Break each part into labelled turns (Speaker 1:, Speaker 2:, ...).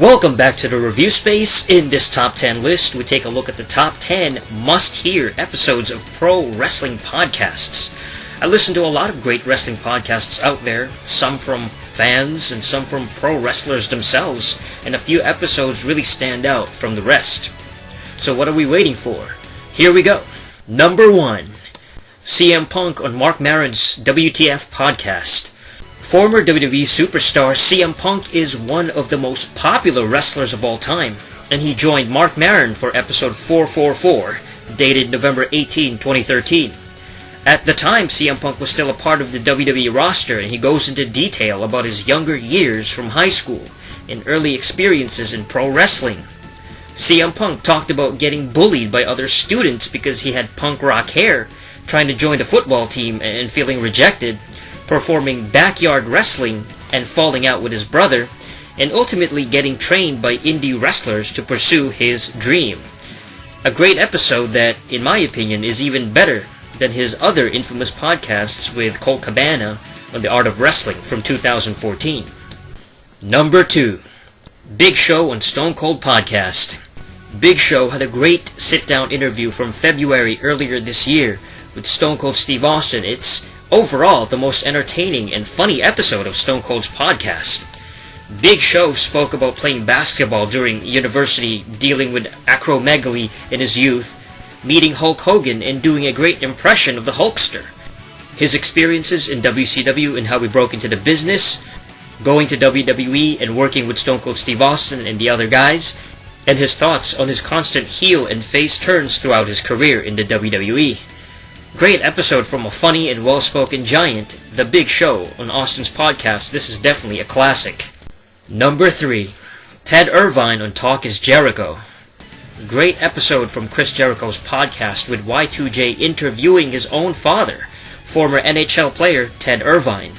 Speaker 1: Welcome back to the Review Space. In this top 10 list, we take a look at the top 10 must-hear episodes of pro wrestling podcasts. I listen to a lot of great wrestling podcasts out there, some from fans and some from pro wrestlers themselves, and a few episodes really stand out from the rest. So what are we waiting for? Here we go. Number 1. CM Punk on Mark Maron's WTF podcast. Former WWE superstar CM Punk is one of the most popular wrestlers of all time, and he joined Mark Maron for episode 444, dated November 18, 2013. At the time, CM Punk was still a part of the WWE roster, and he goes into detail about his younger years from high school and early experiences in pro wrestling. CM Punk talked about getting bullied by other students because he had punk rock hair, trying to join the football team and feeling rejected, performing backyard wrestling and falling out with his brother, and ultimately getting trained by indie wrestlers to pursue his dream. A great episode that, in my opinion, is even better than his other infamous podcasts with Colt Cabana on the Art of Wrestling from 2014. Number 2. Big Show on Stone Cold Podcast. Big Show had a great sit-down interview from February earlier this year with Stone Cold Steve Austin. It's overall the most entertaining and funny episode of Stone Cold's podcast. Big Show spoke about playing basketball during university, dealing with acromegaly in his youth, meeting Hulk Hogan and doing a great impression of the Hulkster, his experiences in WCW and how he broke into the business, going to WWE and working with Stone Cold Steve Austin and the other guys, and his thoughts on his constant heel and face turns throughout his career in the WWE. Great episode from a funny and well-spoken giant, The Big Show, on Austin's podcast. This is definitely a classic. Number 3. Ted Irvine on Talk is Jericho. Great episode from Chris Jericho's podcast with Y2J interviewing his own father, former NHL player Ted Irvine.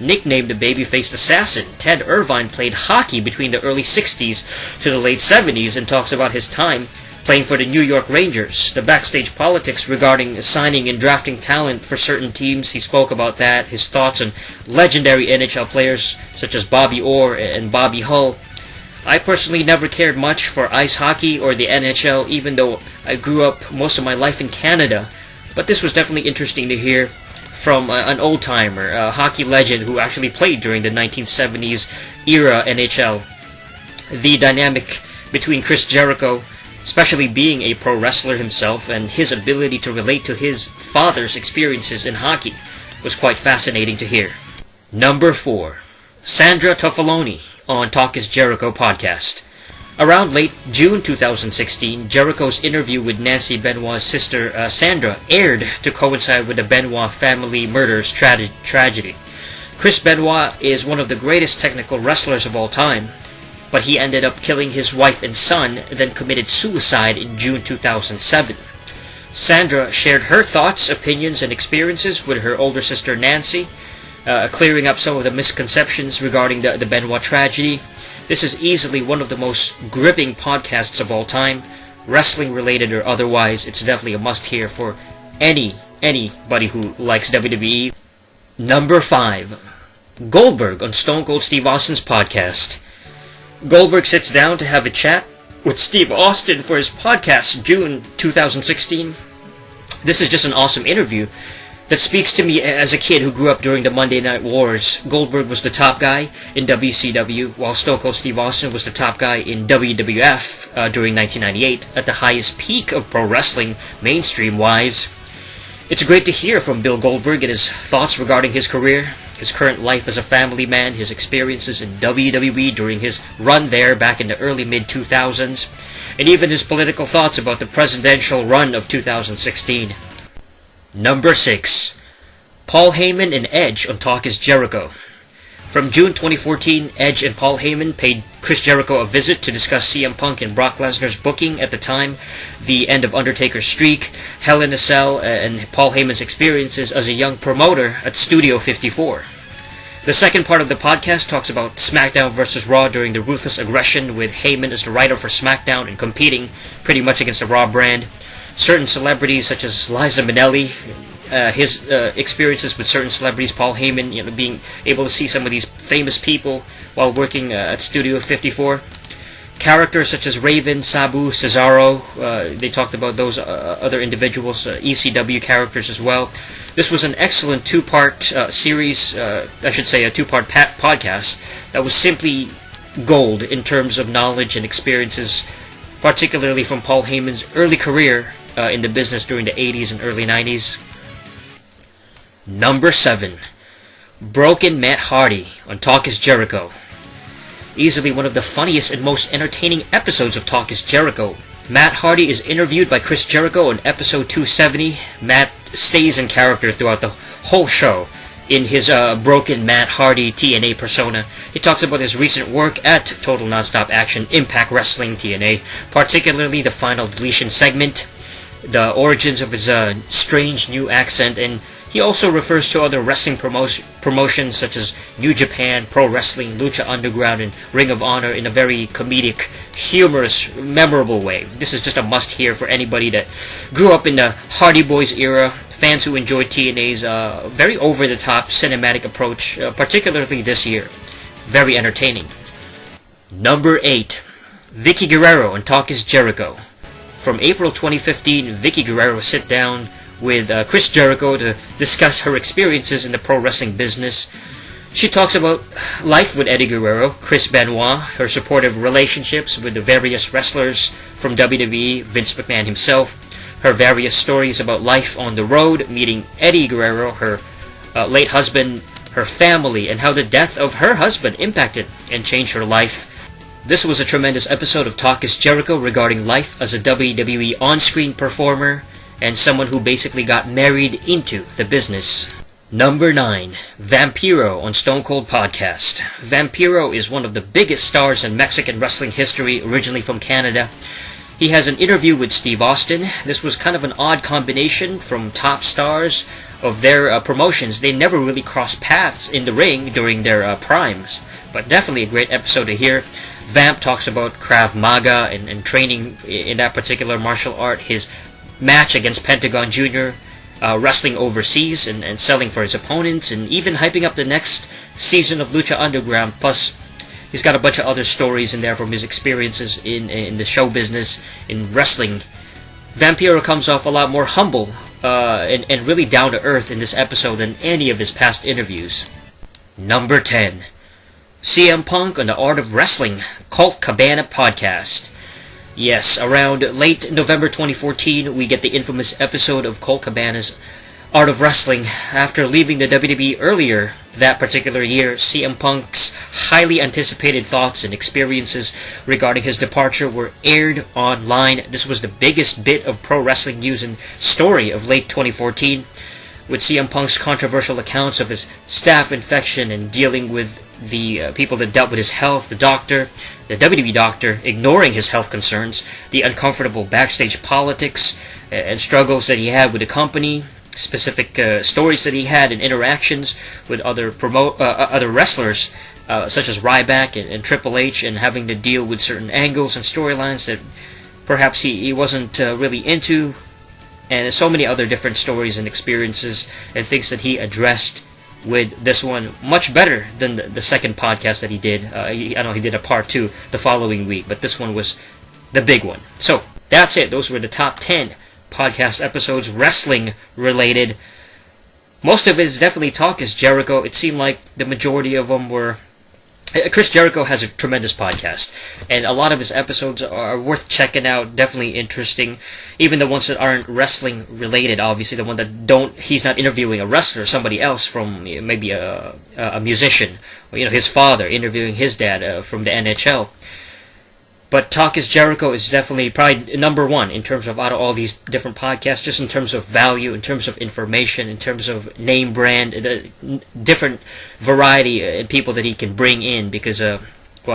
Speaker 1: Nicknamed the baby-faced assassin, Ted Irvine played hockey between the early 60s to the late 70s and talks about his time playing for the New York Rangers, the backstage politics regarding signing and drafting talent for certain teams. He spoke about that, his thoughts on legendary NHL players such as Bobby Orr and Bobby Hull. I personally never cared much for ice hockey or the NHL, even though I grew up most of my life in Canada. But this was definitely interesting to hear from an old-timer, a hockey legend who actually played during the 1970s era NHL. The dynamic between Chris Jericho, especially being a pro wrestler himself, and his ability to relate to his father's experiences in hockey was quite fascinating to hear. Number 4. Sandra Benoit on Talk is Jericho podcast. Around late June 2016, Jericho's interview with Nancy Benoit's sister Sandra aired to coincide with the Benoit family murders tragedy. Chris Benoit is one of the greatest technical wrestlers of all time, but he ended up killing his wife and son, then committed suicide in June 2007. Sandra shared her thoughts, opinions, and experiences with her older sister Nancy, clearing up some of the misconceptions regarding the Benoit tragedy. This is easily one of the most gripping podcasts of all time, wrestling-related or otherwise. It's definitely a must-hear for anybody who likes WWE. Number 5. Goldberg on Stone Cold Steve Austin's podcast. Goldberg sits down to have a chat with Steve Austin for his podcast June 2016. This is just an awesome interview that speaks to me as a kid who grew up during the Monday Night Wars. Goldberg was the top guy in WCW, while Stone Cold Steve Austin was the top guy in WWF during 1998, at the highest peak of pro wrestling, mainstream-wise. It's great to hear from Bill Goldberg and his thoughts regarding his career, his current life as a family man, his experiences in WWE during his run there back in the early mid-2000s, and even his political thoughts about the presidential run of 2016. Number 6. Paul Heyman and Edge on Talk is Jericho. From June 2014, Edge and Paul Heyman paid Chris Jericho a visit to discuss CM Punk and Brock Lesnar's booking at the time, the end of Undertaker's streak, Hell in a Cell, and Paul Heyman's experiences as a young promoter at Studio 54. The second part of the podcast talks about SmackDown vs. Raw during the Ruthless Aggression, with Heyman as the writer for SmackDown and competing pretty much against the Raw brand. Certain celebrities such as Liza Minnelli, his experiences with certain celebrities, Paul Heyman, being able to see some of these famous people while working at Studio 54. Characters such as Raven, Sabu, Cesaro, they talked about those other individuals, ECW characters as well. This was an excellent two-part series, I should say a two-part podcast, that was simply gold in terms of knowledge and experiences, particularly from Paul Heyman's early career in the business during the 80s and early 90s. Number 7. Broken Matt Hardy on Talk is Jericho. Easily one of the funniest and most entertaining episodes of Talk is Jericho. Matt Hardy is interviewed by Chris Jericho in episode 270. Matt stays in character throughout the whole show in his broken Matt Hardy TNA persona. He talks about his recent work at Total Nonstop Action, Impact Wrestling TNA, particularly the Final Deletion segment, the origins of his strange new accent, and he also refers to other wrestling promotions such as New Japan, Pro Wrestling, Lucha Underground, and Ring of Honor in a very comedic, humorous, memorable way. This is just a must-hear for anybody that grew up in the Hardy Boys era, fans who enjoyed TNA's very over-the-top cinematic approach, particularly this year. Very entertaining. Number 8. Vickie Guerrero on Talk is Jericho. From April 2015, Vickie Guerrero sit down with Chris Jericho to discuss her experiences in the pro wrestling business. She talks about life with Eddie Guerrero, Chris Benoit, her supportive relationships with the various wrestlers from WWE, Vince McMahon himself, her various stories about life on the road, meeting Eddie Guerrero, her late husband, her family, and how the death of her husband impacted and changed her life. This was a tremendous episode of Talk is Jericho regarding life as a WWE on-screen performer and someone who basically got married into the business. Number 9. Vampiro on Stone Cold Podcast. Vampiro is one of the biggest stars in Mexican wrestling history, originally from Canada. He has an interview with Steve Austin. This was kind of an odd combination from top stars of their promotions. They never really crossed paths in the ring during their primes, but definitely a great episode to hear. Vamp talks about Krav Maga and training in that particular martial art, his match against Pentagon Jr., wrestling overseas and selling for his opponents, and even hyping up the next season of Lucha Underground. Plus, he's got a bunch of other stories in there from his experiences in the show business, in wrestling. Vampiro comes off a lot more humble and really down to earth in this episode than any of his past interviews. Number 10. CM Punk on the Art of Wrestling, Colt Cabana Podcast. Yes, around late November 2014, we get the infamous episode of Colt Cabana's Art of Wrestling. After leaving the WWE earlier that particular year, CM Punk's highly anticipated thoughts and experiences regarding his departure were aired online. This was the biggest bit of pro wrestling news and story of late 2014, with CM Punk's controversial accounts of his staph infection and dealing with the people that dealt with his health, the doctor, the WWE doctor, ignoring his health concerns, the uncomfortable backstage politics and struggles that he had with the company, specific stories that he had and interactions with other wrestlers, such as Ryback and Triple H, and having to deal with certain angles and storylines that perhaps he wasn't really into, and so many other different stories and experiences and things that he addressed with this one much better than the second podcast that he did. I know he did a part 2 the following week, but this one was the big one. So, that's it. Those were the top 10 podcast episodes, wrestling related. Most of it is definitely Talk is Jericho. It seemed like the majority of them were... Chris Jericho has a tremendous podcast, and a lot of his episodes are worth checking out, definitely interesting. Even the ones that aren't wrestling related, obviously, the one that he's not interviewing a wrestler, somebody else from maybe a musician, or, his father, interviewing his dad from the NHL. But Talk is Jericho is definitely probably number 1 in terms of out of all these different podcasts, just in terms of value, in terms of information, in terms of name brand, the different variety and people that he can bring in, because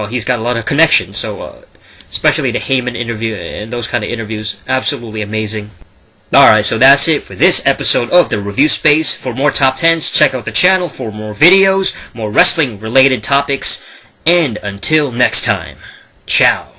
Speaker 1: he's got a lot of connections. So especially the Heyman interview and those kind of interviews, absolutely amazing. Alright, so that's it for this episode of The Review Space. For more top 10s, check out the channel for more videos, more wrestling related topics, and until next time, ciao.